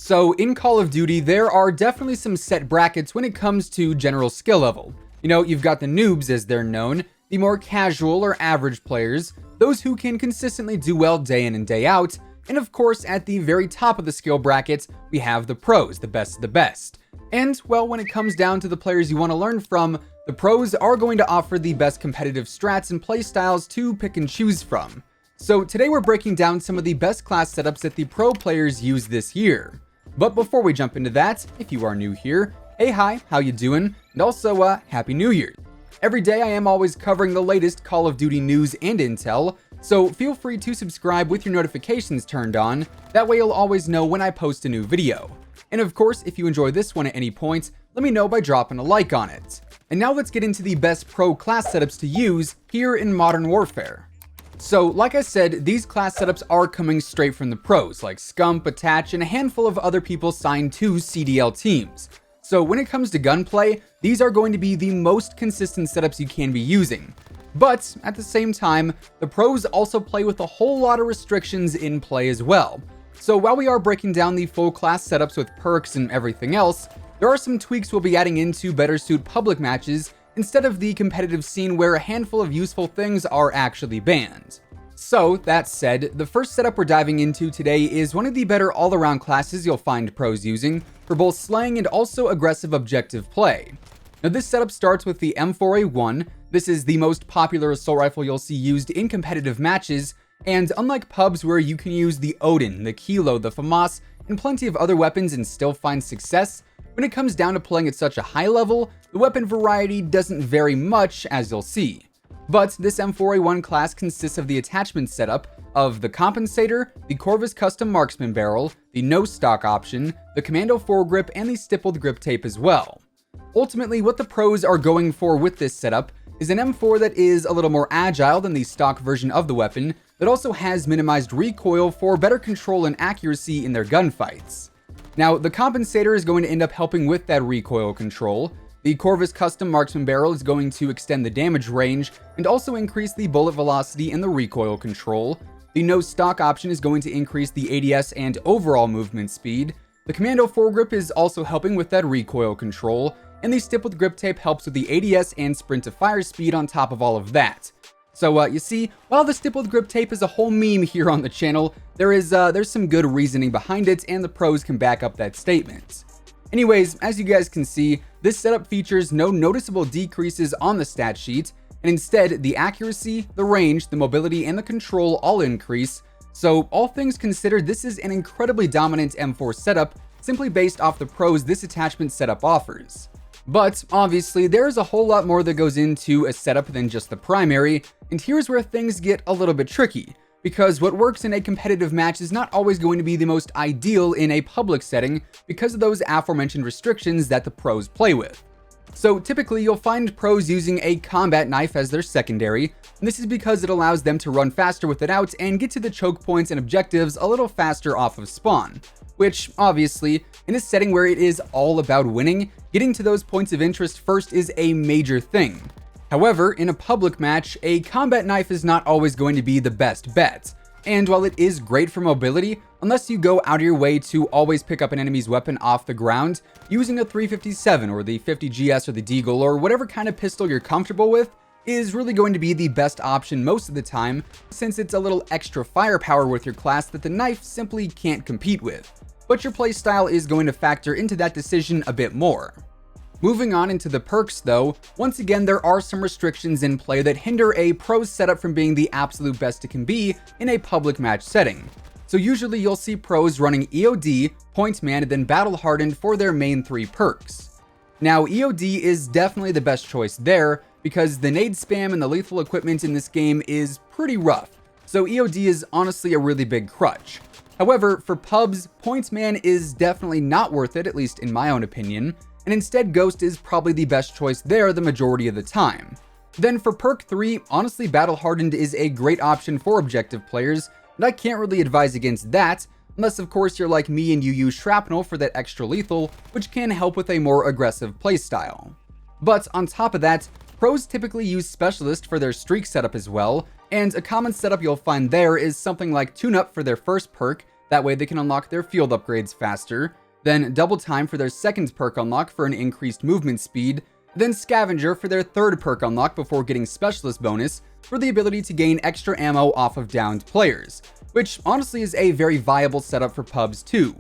So in Call of Duty, there are definitely some set brackets when it comes to general skill level. You know, you've got the noobs as they're known, the more casual or average players, those who can consistently do well day in and day out, and of course at the very top of the skill bracket, we have the pros, the best of the best. And well, when it comes down to the players you want to learn from, the pros are going to offer the best competitive strats and playstyles to pick and choose from. So today we're breaking down some of the best class setups that the pro players use this year. But before we jump into that, if you are new here, hey hi, how you doing? And also, Happy New Year. Every day I am always covering the latest Call of Duty news and intel, so feel free to subscribe with your notifications turned on, that way you'll always know when I post a new video. And of course, if you enjoy this one at any point, let me know by dropping a like on it. And now let's get into the best pro class setups to use here in Modern Warfare. So, like I said, these class setups are coming straight from the pros, like Scump, Attach, and a handful of other people signed to CDL teams. So when it comes to gunplay, these are going to be the most consistent setups you can be using. But at the same time, the pros also play with a whole lot of restrictions in play as well. So while we are breaking down the full class setups with perks and everything else, there are some tweaks we'll be adding in to better suit public matches instead of the competitive scene where a handful of useful things are actually banned. So, that said, the first setup we're diving into today is one of the better all-around classes you'll find pros using for both slaying and also aggressive objective play. Now this setup starts with the M4A1. This is the most popular assault rifle you'll see used in competitive matches, and unlike pubs where you can use the Odin, the Kilo, the FAMAS, and plenty of other weapons and still find success, when it comes down to playing at such a high level, the weapon variety doesn't vary much, as you'll see. But this M4A1 class consists of the attachment setup of the compensator, the Corvus custom marksman barrel, the no stock option, the commando foregrip, and the stippled grip tape as well. Ultimately, what the pros are going for with this setup is an M4 that is a little more agile than the stock version of the weapon, that also has minimized recoil for better control and accuracy in their gunfights. Now, the compensator is going to end up helping with that recoil control. The Corvus custom marksman barrel is going to extend the damage range and also increase the bullet velocity and the recoil control. The no stock option is going to increase the ADS and overall movement speed. The commando foregrip is also helping with that recoil control, and the stippled grip tape helps with the ADS and sprint to fire speed on top of all of that. So you see, while the stippled grip tape is a whole meme here on the channel, there's some good reasoning behind it, and the pros can back up that statement. Anyways, as you guys can see, this setup features no noticeable decreases on the stat sheet, and instead the accuracy, the range, the mobility, and the control all increase. So all things considered, this is an incredibly dominant M4 setup, simply based off the pros this attachment setup offers. But obviously, there's a whole lot more that goes into a setup than just the primary, and here's where things get a little bit tricky, because what works in a competitive match is not always going to be the most ideal in a public setting because of those aforementioned restrictions that the pros play with. So typically, you'll find pros using a combat knife as their secondary, and this is because it allows them to run faster with it out and get to the choke points and objectives a little faster off of spawn. Which, obviously, in a setting where it is all about winning, getting to those points of interest first is a major thing. However, in a public match, a combat knife is not always going to be the best bet. And while it is great for mobility, unless you go out of your way to always pick up an enemy's weapon off the ground, using a 357 or the 50 GS or the Deagle or whatever kind of pistol you're comfortable with is really going to be the best option most of the time, since it's a little extra firepower with your class that the knife simply can't compete with. But your playstyle is going to factor into that decision a bit more. Moving on into the perks though, once again there are some restrictions in play that hinder a pro setup from being the absolute best it can be in a public match setting. So usually you'll see pros running EOD, Pointman, and then Battle Hardened for their main 3 perks. Now EOD is definitely the best choice there, because the nade spam and the lethal equipment in this game is pretty rough, so EOD is honestly a really big crutch. However, for pubs, Pointman is definitely not worth it, at least in my own opinion, and instead Ghost is probably the best choice there the majority of the time. Then for perk 3, honestly Battle Hardened is a great option for objective players, and I can't really advise against that, unless of course you're like me and you use Shrapnel for that extra lethal, which can help with a more aggressive playstyle. But on top of that, pros typically use Specialist for their streak setup as well, and a common setup you'll find there is something like Tune Up for their first perk, That way they can unlock their field upgrades faster. Then double time for their second perk unlock for an increased movement speed. Then scavenger for their third perk unlock before getting specialist bonus for the ability to gain extra ammo off of downed players, which honestly is a very viable setup for pubs too.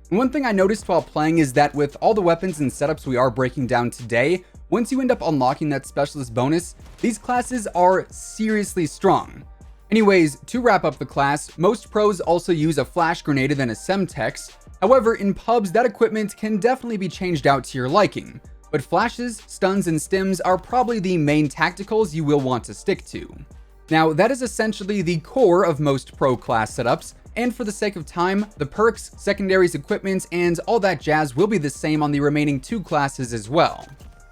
And one thing I noticed while playing is that with all the weapons and setups we are breaking down today, once you end up unlocking that specialist bonus, these classes are seriously strong. Anyways, to wrap up the class, most pros also use a flash grenade and a semtex. However, in pubs, that equipment can definitely be changed out to your liking. But flashes, stuns, and stims are probably the main tacticals you will want to stick to. Now, that is essentially the core of most pro class setups, and for the sake of time, the perks, secondaries, equipment, and all that jazz will be the same on the remaining two classes as well.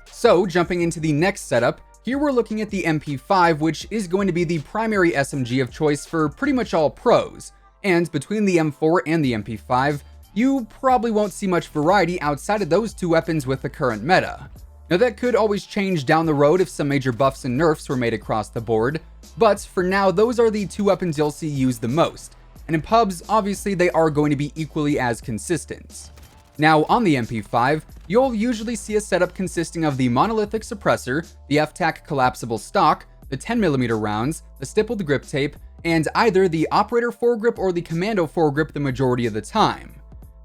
So, jumping into the next setup, here we're looking at the MP5, which is going to be the primary SMG of choice for pretty much all pros, and between the M4 and the MP5, you probably won't see much variety outside of those two weapons with the current meta. Now that could always change down the road if some major buffs and nerfs were made across the board, but for now those are the two weapons you'll see used the most, and in pubs obviously they are going to be equally as consistent. Now on the MP5, you'll usually see a setup consisting of the monolithic suppressor, the FTAC collapsible stock, the 10mm rounds, the stippled grip tape, and either the operator foregrip or the commando foregrip the majority of the time.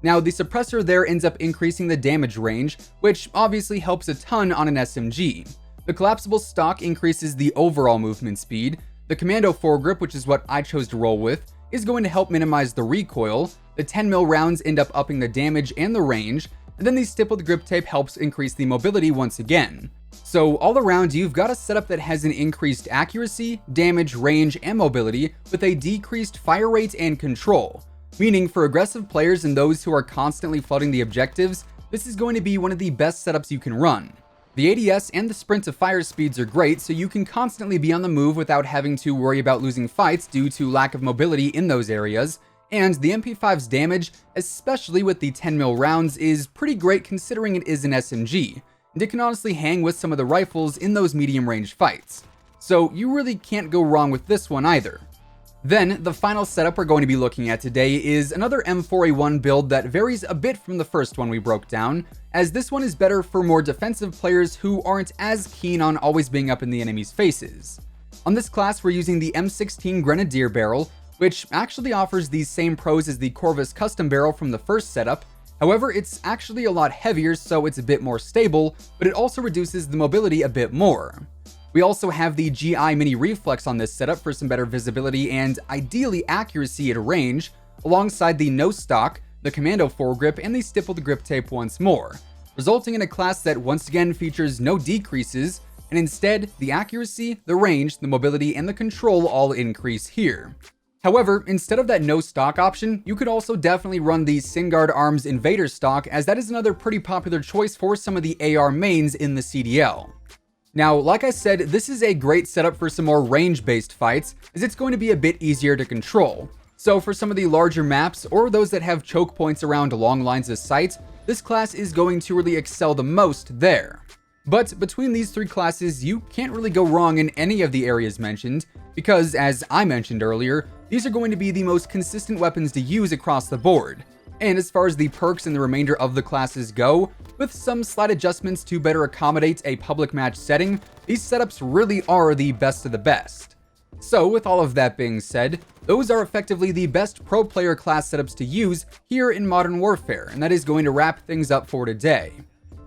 Now, the suppressor there ends up increasing the damage range, which obviously helps a ton on an SMG. The collapsible stock increases the overall movement speed. The commando foregrip, which is what I chose to roll with, is going to help minimize the recoil. The 10mm rounds end up upping the damage and the range, and then the stippled grip tape helps increase the mobility once again. So all around, you've got a setup that has an increased accuracy, damage, range, and mobility with a decreased fire rate and control. Meaning for aggressive players and those who are constantly flooding the objectives, this is going to be one of the best setups you can run. The ADS and the sprint to fire speeds are great, so you can constantly be on the move without having to worry about losing fights due to lack of mobility in those areas, and the MP5's damage, especially with the 10mm rounds, is pretty great considering it is an SMG, and it can honestly hang with some of the rifles in those medium range fights. So you really can't go wrong with this one either. Then, the final setup we're going to be looking at today is another M4A1 build that varies a bit from the first one we broke down, as this one is better for more defensive players who aren't as keen on always being up in the enemy's faces. On this class, we're using the M16 Grenadier barrel, which actually offers these same pros as the Corvus custom barrel from the first setup. However, it's actually a lot heavier, so it's a bit more stable, but it also reduces the mobility a bit more. We also have the GI Mini Reflex on this setup for some better visibility and ideally accuracy at range, alongside the no stock, the commando foregrip, and the stippled grip tape once more, resulting in a class that once again features no decreases, and instead the accuracy, the range, the mobility, and the control all increase here. However, instead of that no stock option, you could also definitely run the Singard Arms Invader stock, as that is another pretty popular choice for some of the AR mains in the CDL. Now, like I said, this is a great setup for some more range-based fights, as it's going to be a bit easier to control. So for some of the larger maps, or those that have choke points around long lines of sight, this class is going to really excel the most there. But between these three classes, you can't really go wrong in any of the areas mentioned, because as I mentioned earlier, these are going to be the most consistent weapons to use across the board. And as far as the perks and the remainder of the classes go, with some slight adjustments to better accommodate a public match setting, these setups really are the best of the best. So with all of that being said, those are effectively the best pro player class setups to use here in Modern Warfare, and that is going to wrap things up for today.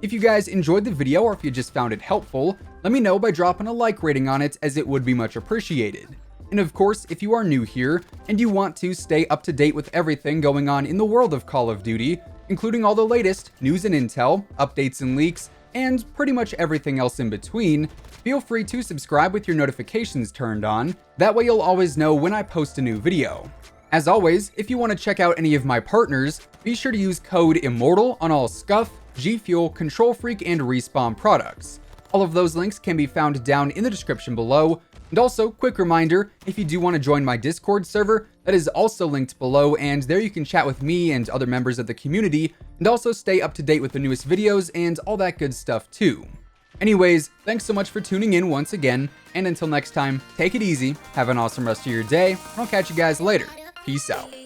If you guys enjoyed the video or if you just found it helpful, let me know by dropping a like rating on it, as it would be much appreciated. And of course, if you are new here and you want to stay up to date with everything going on in the world of Call of Duty, including all the latest news and intel, updates and leaks, and pretty much everything else in between, feel free to subscribe with your notifications turned on. That way you'll always know when I post a new video. As always, if you want to check out any of my partners, be sure to use code IMMORTAL on all Scuff, G Fuel, Control Freak, and Respawn products. All of those links can be found down in the description below. And also, quick reminder, if you do want to join my Discord server, that is also linked below, and there you can chat with me and other members of the community, and also stay up to date with the newest videos and all that good stuff too. Anyways, thanks so much for tuning in once again, and until next time, take it easy, have an awesome rest of your day, and I'll catch you guys later. Peace out.